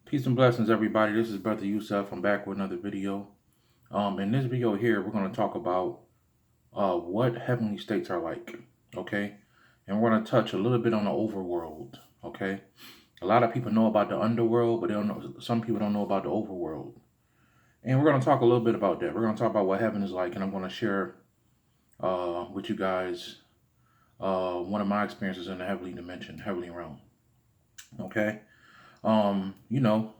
Peace and blessings, everybody. This is BroYosef. I'm back with another video. In this video here, we're going to talk about what heavenly states are like, okay? And we're going to touch a little bit on the overworld, okay? A lot of people know about the underworld, but they don't know. Some people don't know about the overworld. And we're going to talk a little bit about that. We're going to talk about what heaven is like, and I'm going to share with you guys one of my experiences in the heavenly dimension, heavenly realm, okay? You know,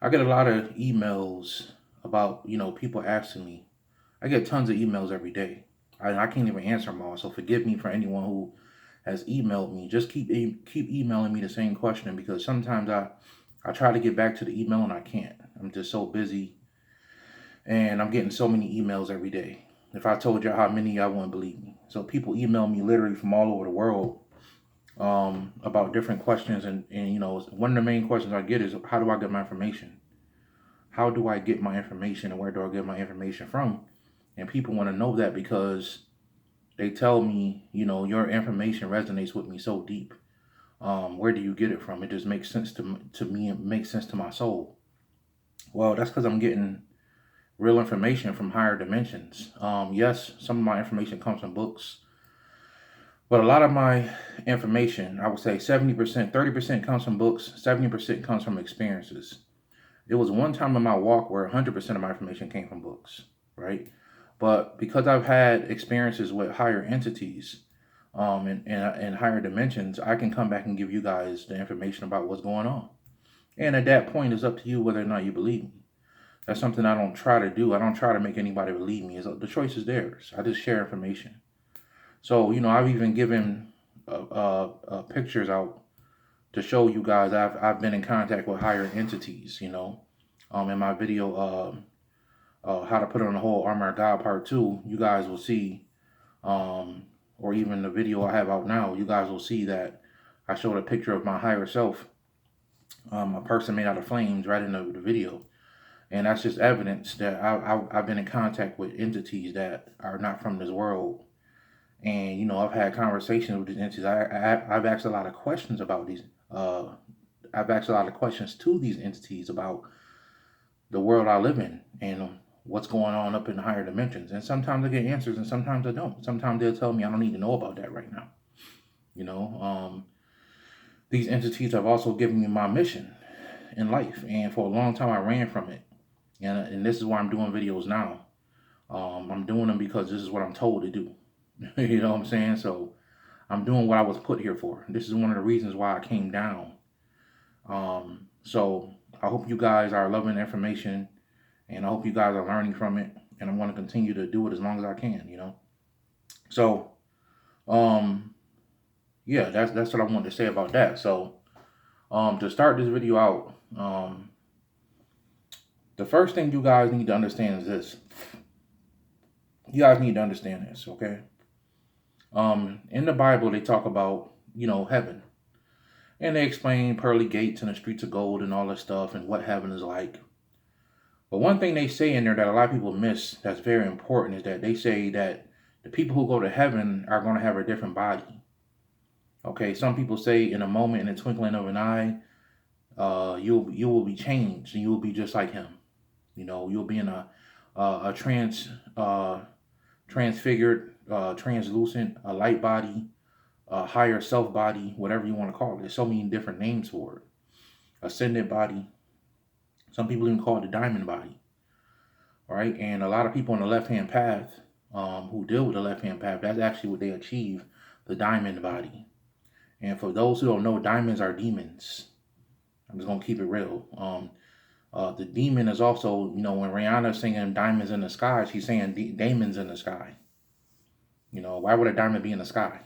I get a lot of emails about, people asking me. I get tons of emails every day. I can't even answer them all. So forgive me for anyone who has emailed me. Just keep emailing me the same question because sometimes I try to get back to the email and I can't. I'm just so busy and I'm getting so many emails every day. If I told you how many, I wouldn't believe me. So people email me literally from all over the world about different questions. And, one of the main questions I get is, how do I get my information? How do I get my information and where do I get my information from? And people want to know that because they tell me, your information resonates with me so deep. Where do you get it from? It just makes sense to me. It makes sense to my soul. Well, that's because I'm getting real information from higher dimensions. Yes, some of my information comes from books, but a lot of my information, I would say 70%, 30% comes from books, 70% comes from experiences. There was one time in my walk where 100% of my information came from books, right? But because I've had experiences with higher entities and higher dimensions, I can come back and give you guys the information about what's going on. And at that point, it's up to you whether or not you believe me. That's something I don't try to do. I don't try to make anybody believe me. The choice is theirs. I just share information. So, I've even given pictures out to show you guys I've been in contact with higher entities, in my video, how to put on the whole armor of God part 2, you guys will see, or even the video I have out now, you guys will see that I showed a picture of my higher self, a person made out of flames right in the video. And that's just evidence that I've been in contact with entities that are not from this world. And, I've had conversations with these entities. I've asked a lot of questions about these. I've asked a lot of questions to these entities about the world I live in and what's going on up in the higher dimensions. And sometimes I get answers and sometimes I don't. Sometimes they'll tell me I don't need to know about that right now. These entities have also given me my mission in life. And for a long time, I ran from it. And this is why I'm doing videos now. I'm doing them because this is what I'm told to do. You know what I'm saying? So I'm doing what I was put here for. This is one of the reasons why I came down. So I hope you guys are loving the information and I hope you guys are learning from it. And I'm going to continue to do it as long as I can, So, yeah, that's what I wanted to say about that. So, to start this video out, the first thing you guys need to understand is this. You guys need to understand this, okay? In the Bible, they talk about, heaven. And they explain pearly gates and the streets of gold and all this stuff and what heaven is like. But one thing they say in there that a lot of people miss that's very important is that they say that the people who go to heaven are going to have a different body. Okay, some people say in a moment, in a twinkling of an eye, you will be changed and you will be just like him. You'll be in a transfigured, translucent, a light body, a higher self body, whatever you want to call it. There's so many different names for it. Ascended body. Some people even call it the diamond body. All right, and a lot of people on the left-hand path who deal with the left-hand path, that's actually what they achieve, the diamond body. And for those who don't know, diamonds are demons. I'm just going to keep it real. The demon is also, when Rihanna's singing Diamonds in the Sky, she's saying demons in the sky. Why would a diamond be in the sky?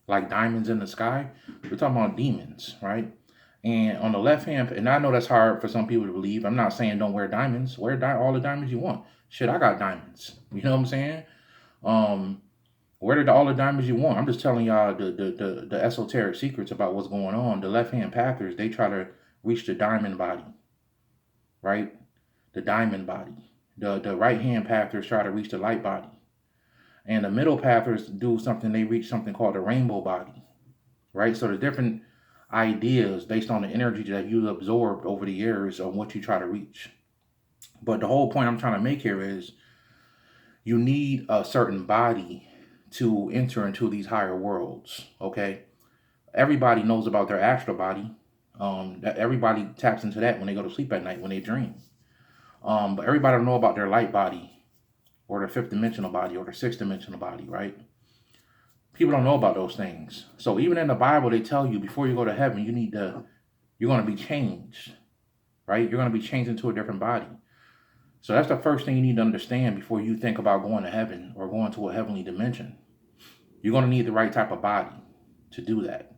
Like diamonds in the sky? We're talking about demons, right? And on the left hand, and I know that's hard for some people to believe. I'm not saying don't wear diamonds. Wear all the diamonds you want. Shit, I got diamonds. You know what I'm saying? Wear all the diamonds you want. I'm just telling y'all the esoteric secrets about what's going on. The left hand pathers, they try to reach the diamond body, right? The diamond body. The right hand pathers try to reach the light body. And the middle pathers do something, they reach something called the rainbow body, right? So the different ideas based on the energy that you absorbed over the years on what you try to reach. But the whole point I'm trying to make here is you need a certain body to enter into these higher worlds. Okay, everybody knows about their astral body. That everybody taps into that when they go to sleep at night when they dream. But everybody don't know about their light body or their fifth dimensional body or their sixth dimensional body, right? People don't know about those things. So even in the Bible, they tell you before you go to heaven, you're going to be changed, right? You're going to be changed into a different body. So that's the first thing you need to understand before you think about going to heaven or going to a heavenly dimension. You're going to need the right type of body to do that.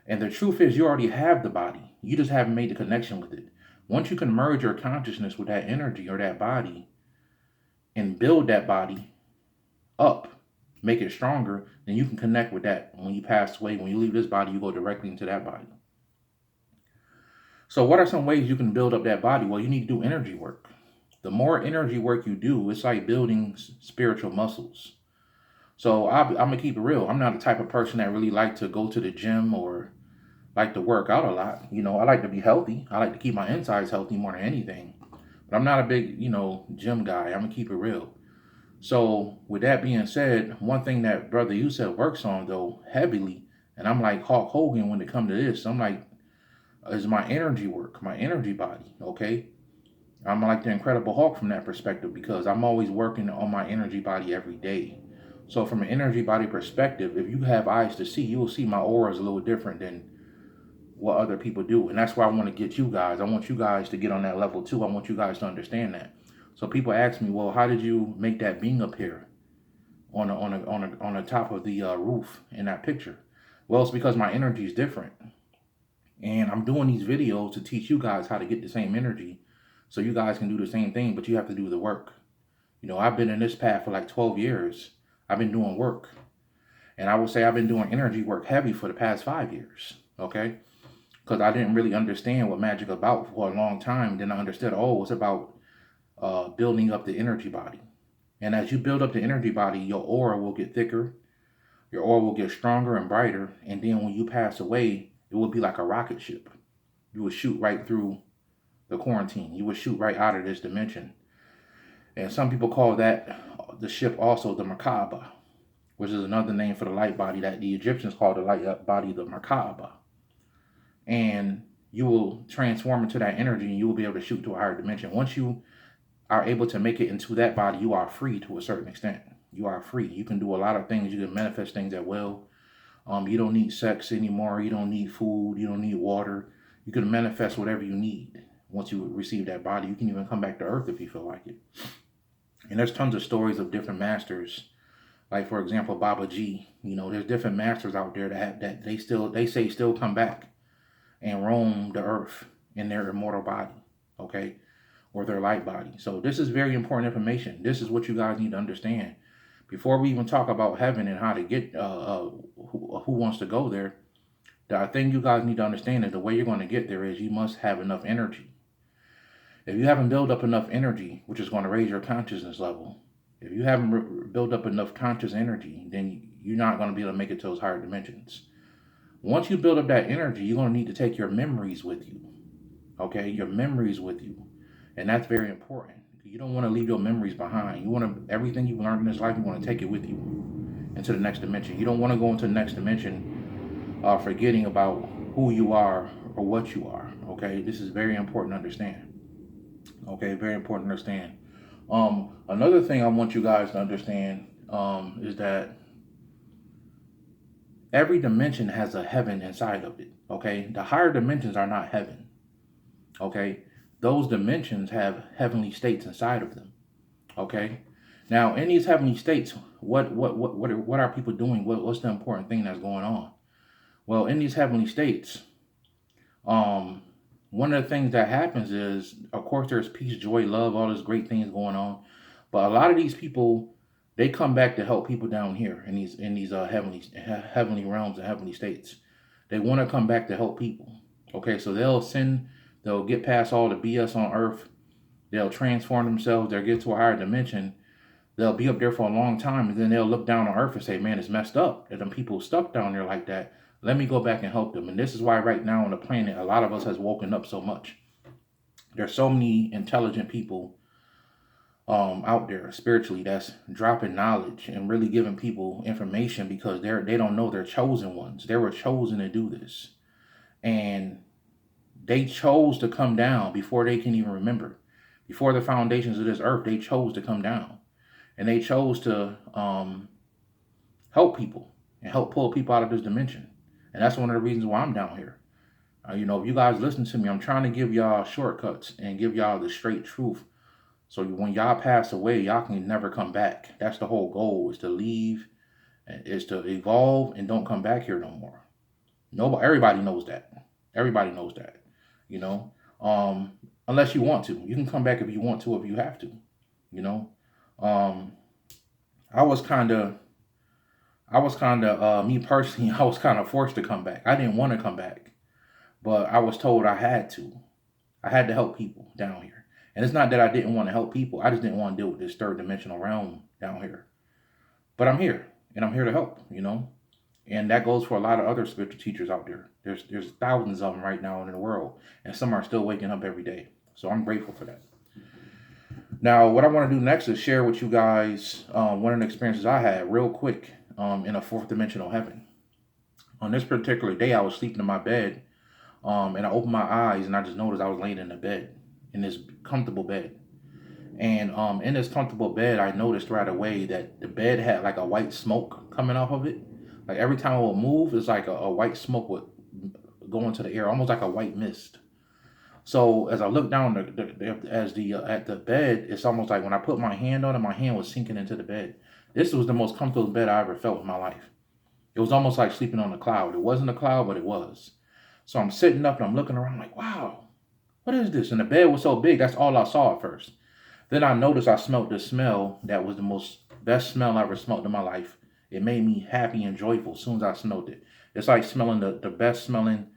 And the truth is, you already have the body. You just haven't made the connection with it. Once you can merge your consciousness with that energy or that body and build that body up, make it stronger, then you can connect with that. When you pass away, when you leave this body, you go directly into that body. So what are some ways you can build up that body? Well, you need to do energy work. The more energy work you do, it's like building spiritual muscles. So I'm going to keep it real. I'm not the type of person that really like to go to the gym or like to work out a lot. I like to be healthy. I like to keep my insides healthy more than anything. But I'm not a big, gym guy. I'm going to keep it real. So with that being said, one thing that BroYosef works on, though, heavily, and I'm like Hulk Hogan when it comes to this, I'm like, is my energy work, my energy body, okay? I'm like the Incredible Hulk from that perspective because I'm always working on my energy body every day. So from an energy body perspective, if you have eyes to see, you will see my aura is a little different than what other people do. And that's why I want to get you guys. I want you guys to get on that level too. I want you guys to understand that. So people ask me, well, how did you make that being appear on the top of the roof in that picture? Well, it's because my energy is different. And I'm doing these videos to teach you guys how to get the same energy so you guys can do the same thing, but you have to do the work. I've been in this path for like 12 years. I've been doing work. And I would say I've been doing energy work heavy for the past 5 years, okay? Because I didn't really understand what magic about for a long time. Then I understood, it's about building up the energy body. And as you build up the energy body, your aura will get thicker. Your aura will get stronger and brighter. And then when you pass away, it will be like a rocket ship. You will shoot right through the quarantine. You will shoot right out of this dimension. And some people call that the ship also the Merkaba, which is another name for the light body that the Egyptians called the light body the Merkaba. And you will transform into that energy and you will be able to shoot to a higher dimension. Once you are able to make it into that body, you are free to a certain extent. You are free. You can do a lot of things. You can manifest things at will. You don't need sex anymore. You don't need food. You don't need water. You can manifest whatever you need once you receive that body. You can even come back to earth if you feel like it. And there's tons of stories of different masters. Like, for example, Baba G. There's different masters out there that they say still come back and roam the earth in their immortal body, okay, or their light body. So this is very important information. This is what you guys need to understand. Before we even talk about heaven and how to get who wants to go there, the thing you guys need to understand is the way you're going to get there is you must have enough energy. If you haven't built up enough energy, which is going to raise your consciousness level, if you haven't built up enough conscious energy, then you're not going to be able to make it to those higher dimensions. Once you build up that energy, you're going to need to take your memories with you. Okay, your memories with you. And that's very important. You don't want to leave your memories behind. You want to, everything you've learned in this life, you want to take it with you into the next dimension. You don't want to go into the next dimension forgetting about who you are or what you are. Okay, this is very important to understand. Okay, very important to understand. Another thing I want you guys to understand is that every dimension has a heaven inside of it. Okay, the higher dimensions are not heaven. Okay, those dimensions have heavenly states inside of them. Okay, now in these heavenly states, what are people doing? What's the important thing that's going on? Well, in these heavenly states, one of the things that happens is, of course, there's peace, joy, love, all these great things going on. But a lot of these people, they come back to help people down here in these heavenly realms and heavenly states. They want to come back to help people. Okay, so they'll get past all the BS on earth. They'll transform themselves. They'll get to a higher dimension. They'll be up there for a long time, and then they'll look down on earth and say, man, it's messed up. And them people stuck down there like that, Let me go back and help them. And this is why right now on the planet, a lot of us has woken up so much. There's so many intelligent people out there spiritually that's dropping knowledge and really giving people information because they don't know they're chosen ones. They were chosen to do this. And they chose to come down before they can even remember. Before the foundations of this earth, they chose to come down. And they chose to help people and help pull people out of this dimension. And that's one of the reasons why I'm down here. If you guys listen to me, I'm trying to give y'all shortcuts and give y'all the straight truth. So when y'all pass away, y'all can never come back. That's the whole goal, is to leave, is to evolve and don't come back here no more. Everybody knows that. Everybody knows that. You know, unless you want to. You can come back if you want to, if you have to. You know, I was kind of me personally, I was kind of forced to come back. I didn't want to come back, but I was told I had to. I had to help people down here. And it's not that I didn't want to help people. I just didn't want to deal with this third dimensional realm down here. But I'm here, and I'm here to help, And that goes for a lot of other spiritual teachers out there. There's thousands of them right now in the world, and some are still waking up every day. So I'm grateful for that. Now, what I want to do next is share with you guys one of the experiences I had real quick in a fourth dimensional heaven. On this particular day, I was sleeping in my bed, and I opened my eyes, and I just noticed I was laying in the bed, in this comfortable bed. And in this comfortable bed, I noticed right away that the bed had like a white smoke coming off of it. Like every time I would move, it's like a white smoke would go into the air, almost like a white mist. So as I looked down at the bed, it's almost like when I put my hand on it, my hand was sinking into the bed. This was the most comfortable bed I ever felt in my life. It was almost like sleeping on a cloud. It wasn't a cloud, but it was. So I'm sitting up and I'm looking around like, wow, what is this? And the bed was so big, that's all I saw at first. Then I noticed I smelled this smell that was the best smell I ever smelled in my life. It made me happy and joyful as soon as I smelled it. It's like smelling the best smelling.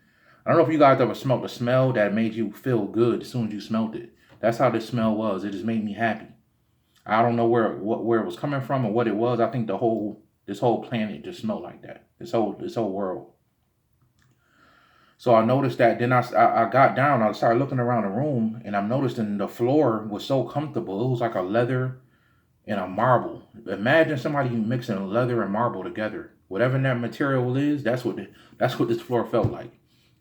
I don't know if you guys ever smelled a smell that made you feel good as soon as you smelled it. That's how this smell was. It just made me happy. I don't know where it was coming from or what it was. I think this whole planet just smelled like that. This whole world. So I noticed that. Then I got down. I started looking around the room, and I'm noticing the floor was so comfortable. It was like a leather and a marble. Imagine somebody mixing leather and marble together. Whatever that material is, that's what this floor felt like.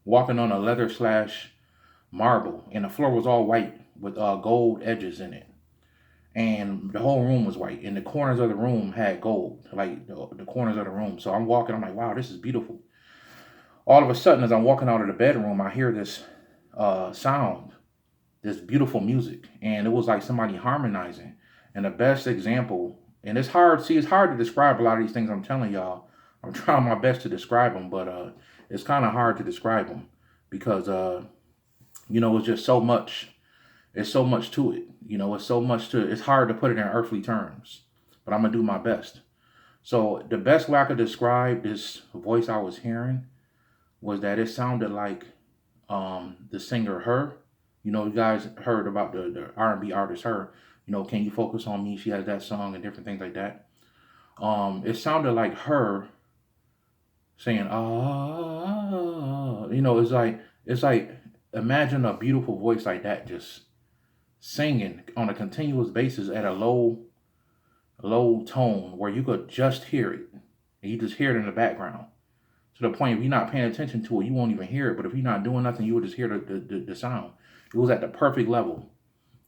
Walking on a leather / marble, and the floor was all white with gold edges in it. And the whole room was white, and the corners of the room had gold, like the corners of the room. So I'm walking, I'm like, wow, this is beautiful. All of a sudden, as I'm walking out of the bedroom, I hear this sound, this beautiful music, and it was like somebody harmonizing. And the best example, and it's hard to describe a lot of these things I'm telling y'all. I'm trying my best to describe them, but it's kind of hard to describe them because, it's just so much. It's so much to it. It's hard to put it in earthly terms, but I'm going to do my best. So the best way I could describe this voice I was hearing was that it sounded like the singer Her. You guys heard about the R&B artist Her. Can You Focus on Me? She has that song and different things like that. It sounded like her saying, it's like imagine a beautiful voice like that just singing on a continuous basis at a low tone where you could just hear it. And you just hear it in the background. To the point if you're not paying attention to it, you won't even hear it. But if you're not doing nothing, you will just hear the sound. It was at the perfect level.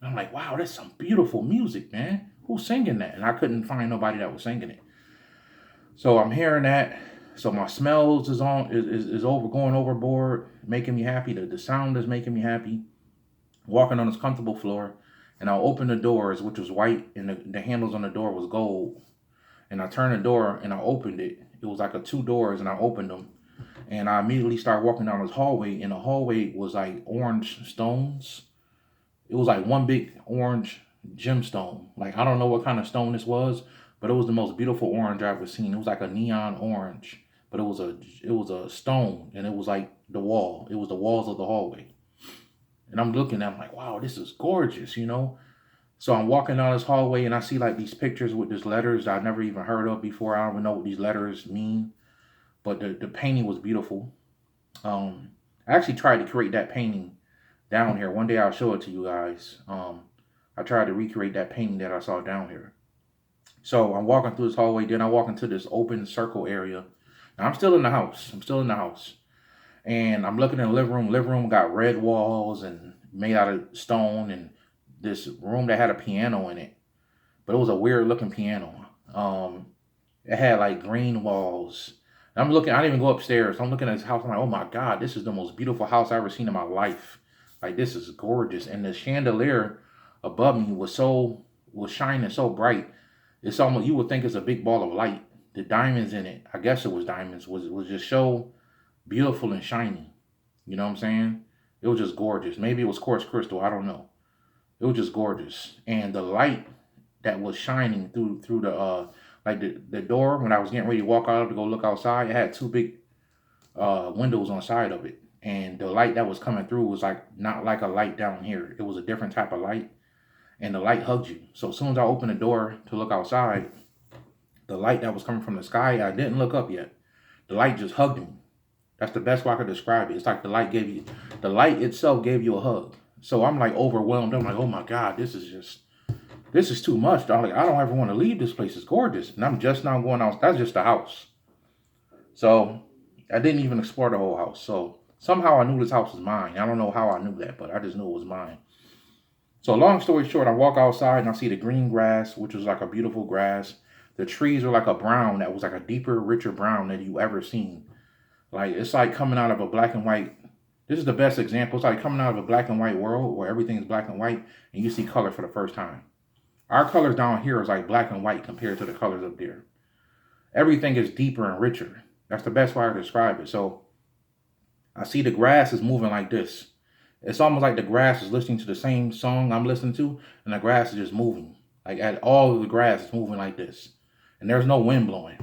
I'm like, wow, that's some beautiful music, man. Who's singing that? And I couldn't find nobody that was singing it. So I'm hearing that. So my smells is going overboard, making me happy. The sound is making me happy. Walking on this comfortable floor. And I opened the doors, which was white, and the handles on the door was gold. And I turned the door and I opened it. It was like 2 doors, and I opened them. And I immediately started walking down this hallway, and the hallway was like orange stones. It was like one big orange gemstone. Like, I don't know what kind of stone this was, but it was the most beautiful orange I've ever seen. It was like a neon orange, but it was a stone, and it was like the wall. It was the walls of the hallway. And I'm looking at it, I'm like, wow, this is gorgeous, So I'm walking down this hallway, and I see like these pictures with these letters I've never even heard of before. I don't even know what these letters mean. but the painting was beautiful. I actually tried to create that painting down here. One day I'll show it to you guys. I tried to recreate that painting that I saw down here. So I'm walking through this hallway, then I walk into this open circle area. Now I'm still in the house. I'm still in the house. And I'm looking in the living room. Living room got red walls and made out of stone, and this room that had a piano in it. But it was a weird looking piano. It had like green walls. And I'm looking, I didn't even go upstairs. I'm looking at this house. I'm like, oh my God, this is the most beautiful house I've ever seen in my life. Like, this is gorgeous. And the chandelier above me was shining so bright. It's almost, you would think it's a big ball of light. The diamonds in it, I guess it was diamonds, was just so beautiful and shiny. You know what I'm saying? It was just gorgeous. Maybe it was quartz crystal. I don't know. It was just gorgeous. And the light that was shining through the like the door when I was getting ready to walk out to go look outside, it had two big windows on the side of it. And the light that was coming through was like not like a light down here. It was a different type of light. And the light hugged you. So as soon as I opened the door to look outside, the light that was coming from the sky, I didn't look up yet. The light just hugged me. That's the best way I could describe it. It's like the light itself gave you a hug. So I'm like overwhelmed. I'm like, oh my God, this is too much. I'm like, I don't ever want to leave this place. It's gorgeous. And I'm just now going out. That's just the house. So I didn't even explore the whole house. So somehow I knew this house was mine. I don't know how I knew that, but I just knew it was mine. So long story short, I walk outside and I see the green grass, which was like a beautiful grass. The trees are like a brown that was like a deeper, richer brown than you ever seen. Like, it's like coming out of a black and white. This is the best example. It's like coming out of a black and white world where everything is black and white and you see color for the first time. Our colors down here is like black and white compared to the colors up there. Everything is deeper and richer. That's the best way I describe it. So I see the grass is moving like this. It's almost like the grass is listening to the same song I'm listening to, and the grass is just moving. Like, at all of the grass is moving like this. And there's no wind blowing.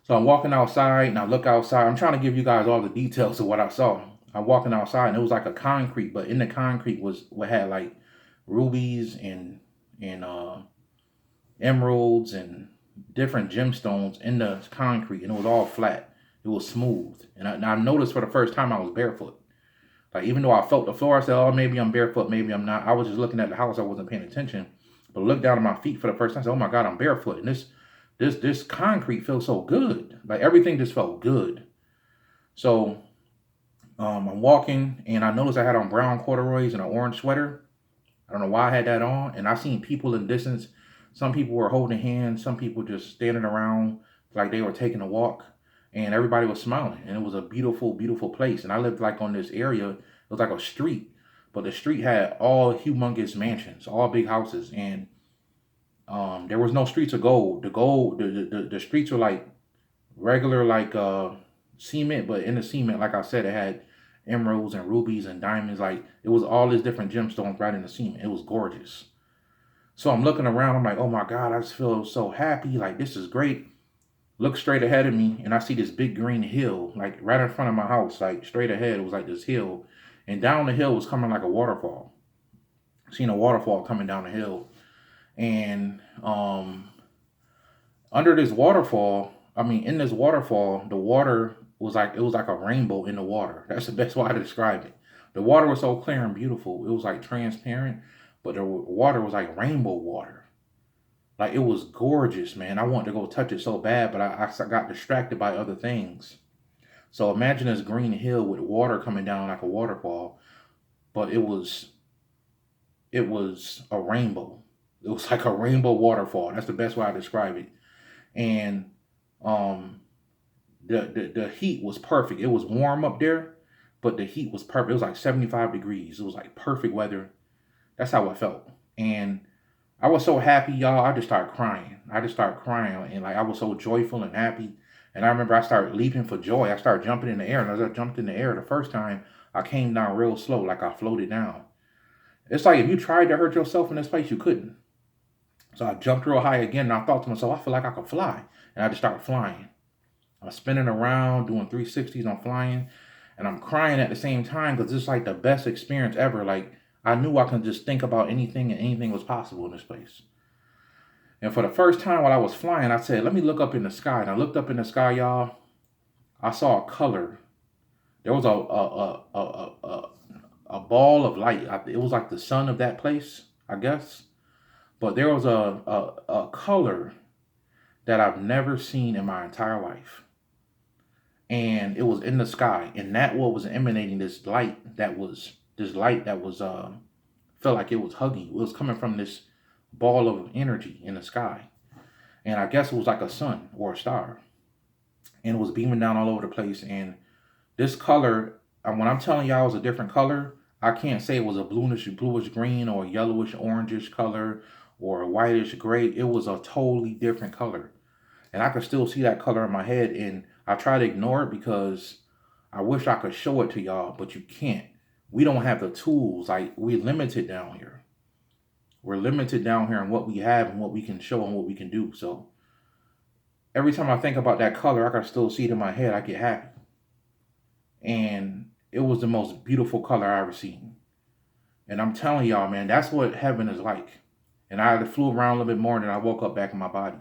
So I'm walking outside and I look outside. I'm trying to give you guys all the details of what I saw. I'm walking outside and it was like a concrete, but in the concrete was what had like rubies and emeralds and different gemstones in the concrete, and it was all flat. It was smooth. And I noticed for the first time I was barefoot. Like, even though I felt the floor, I said, oh, maybe I'm barefoot, maybe I'm not. I was just looking at the house. I wasn't paying attention. But I looked down at my feet for the first time. I said, oh my God, I'm barefoot. And this concrete feels so good. Like, everything just felt good. So I'm walking and I noticed I had on brown corduroys and an orange sweater. I don't know why I had that on. And I seen people in the distance. Some people were holding hands. Some people just standing around like they were taking a walk. And everybody was smiling. And it was a beautiful, beautiful place. And I lived like on this area. It was like a street. But the street had all humongous mansions, all big houses. And there was no streets of gold. The streets were like regular, like cement. But in the cement, like I said, it had emeralds and rubies and diamonds. Like, it was all these different gemstones right in the cement. It was gorgeous. So I'm looking around. I'm like, oh my God, I just feel so happy. Like, this is great. Look straight ahead of me, and I see this big green hill, like right in front of my house, like straight ahead. It was like this hill, and down the hill was coming like a waterfall. Seen a waterfall coming down the hill, and under this waterfall, in this waterfall, the water was like, it was like a rainbow in the water. That's the best way to describe it. The water was so clear and beautiful. It was like transparent, but the water was like rainbow water. Like, it was gorgeous, man. I wanted to go touch it so bad, but I got distracted by other things. So imagine this green hill with water coming down like a waterfall, but it was a rainbow. It was like a rainbow waterfall. That's the best way I describe it. And the heat was perfect. It was warm up there, but the heat was perfect. It was like 75 degrees. It was like perfect weather. That's how I felt. And I was so happy, y'all. I just started crying. And like, I was so joyful and happy. And I remember I started leaping for joy. I started jumping in the air. And as I jumped in the air the first time, I came down real slow, like I floated down. It's like if you tried to hurt yourself in this place, you couldn't. So I jumped real high again, and I thought to myself, I feel like I could fly. And I just started flying. I'm spinning around, doing 360s. I'm flying. And I'm crying at the same time because it's like the best experience ever. Like, I knew I could just think about anything and anything was possible in this place. And for the first time while I was flying, I said, let me look up in the sky. And I looked up in the sky, y'all. I saw a color. There was a ball of light. It was like the sun of that place, I guess. But there was a color that I've never seen in my entire life. And it was in the sky. And that what was emanating this light that was felt like it was hugging. It was coming from this ball of energy in the sky. And I guess it was like a sun or a star. And it was beaming down all over the place. And this color, when I'm telling y'all it was a different color, I can't say it was a bluish green or a yellowish orangish color or a whitish gray. It was a totally different color. And I could still see that color in my head. And I try to ignore it because I wish I could show it to y'all, but you can't. We don't have the tools. Like, we're limited down here. We're limited down here in what we have and what we can show and what we can do. So every time I think about that color, I can still see it in my head. I get happy. And it was the most beautiful color I ever seen. And I'm telling y'all, man, that's what heaven is like. And I flew around a little bit more, and then I woke up back in my body,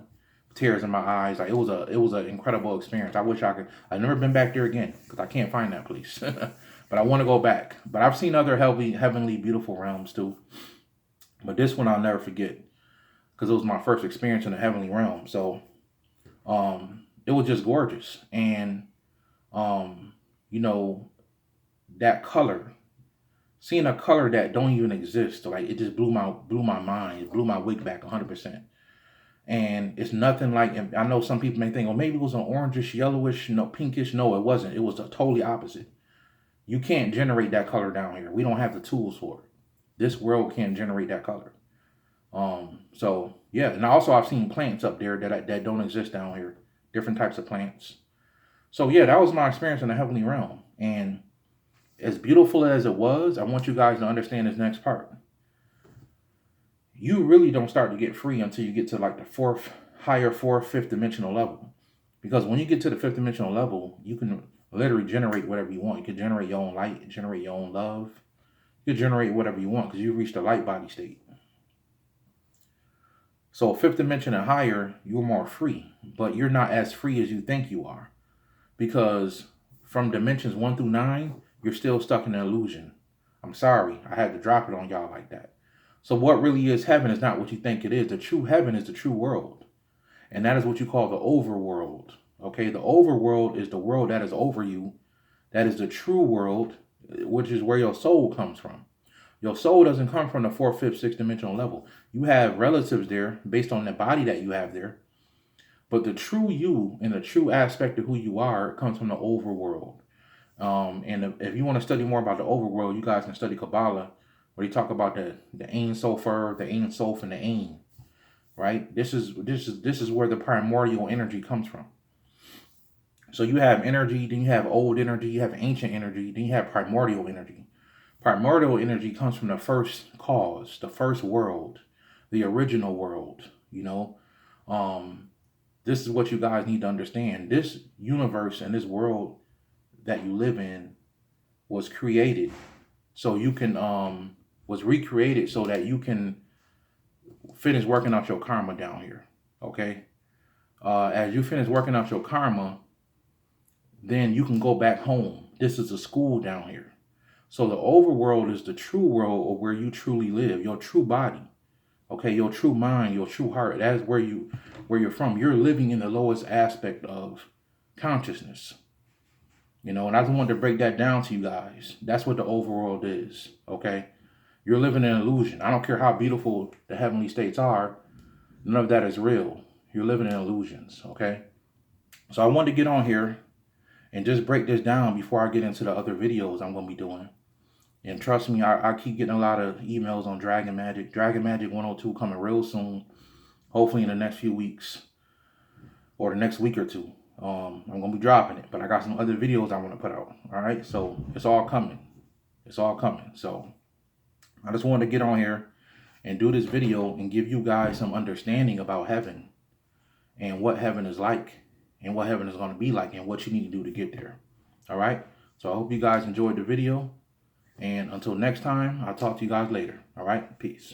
tears in my eyes. Like, it was an incredible experience. I wish I could. I've never been back there again because I can't find that place. But I want to go back. But I've seen other heavenly, beautiful realms too. But this one I'll never forget because it was my first experience in the heavenly realm. So, it was just gorgeous. And, you know, that color, seeing a color that don't even exist, like, it just blew my mind. It blew my wig back 100%. And it's nothing like, I know some people may think, oh, maybe it was an orangish, yellowish, no, pinkish. No, it wasn't. It was a totally opposite. You can't generate that color down here. We don't have the tools for it. This world can't generate that color. So yeah, and also I've seen plants up there that don't exist down here. Different types of plants. So yeah, that was my experience in the heavenly realm. And as beautiful as it was, I want you guys to understand this next part. You really don't start to get free until you get to like the fifth dimensional level. Because when you get to the fifth dimensional level, you can literally generate whatever you want. You can generate your own light, generate your own love. You can generate whatever you want because you reach the light body state. So fifth dimension and higher, you're more free, but you're not as free as you think you are. Because from dimensions 1 through 9, you're still stuck in an illusion. I'm sorry, I had to drop it on y'all like that. So what really is heaven is not what you think it is. The true heaven is the true world. And that is what you call the overworld. Okay, the overworld is the world that is over you. That is the true world, which is where your soul comes from. Your soul doesn't come from the 4th, 5th, 6th dimensional level. You have relatives there based on the body that you have there. But the true you and the true aspect of who you are comes from the overworld. And if you want to study more about the overworld, you guys can study Kabbalah, where you talk about the Ein Sofer, the Ein Sof, and the Ein. Right? This is where the primordial energy comes from. So you have energy, then you have old energy, you have ancient energy, then you have primordial energy. Primordial energy comes from the first cause, the first world, the original world, you know. This is what you guys need to understand. This universe and this world that you live in was created so you can, was recreated so that you can finish working out your karma down here, okay? As you finish working out your karma, then you can go back home. This is a school down here. So the overworld is the true world of where you truly live, your true body, okay, your true mind, your true heart. That is where you're from. You're living in the lowest aspect of consciousness, you know. And I just wanted to break that down to you guys. That's what the overworld is, okay. You're living in an illusion. I don't care how beautiful the heavenly states are. None of that is real. You're living in illusions, okay. So I wanted to get on here and just break this down before I get into the other videos I'm going to be doing. And trust me, I keep getting a lot of emails on Dragon Magic. Dragon Magic 102 coming real soon. Hopefully in the next few weeks. Or the next week or two. I'm going to be dropping it. But I got some other videos I want to put out. Alright? So it's all coming. It's all coming. So I just wanted to get on here and do this video and give you guys some understanding about heaven. And what heaven is like. And what heaven is going to be like. And what you need to do to get there. Alright? So I hope you guys enjoyed the video. And until next time, I'll talk to you guys later. All right? Peace.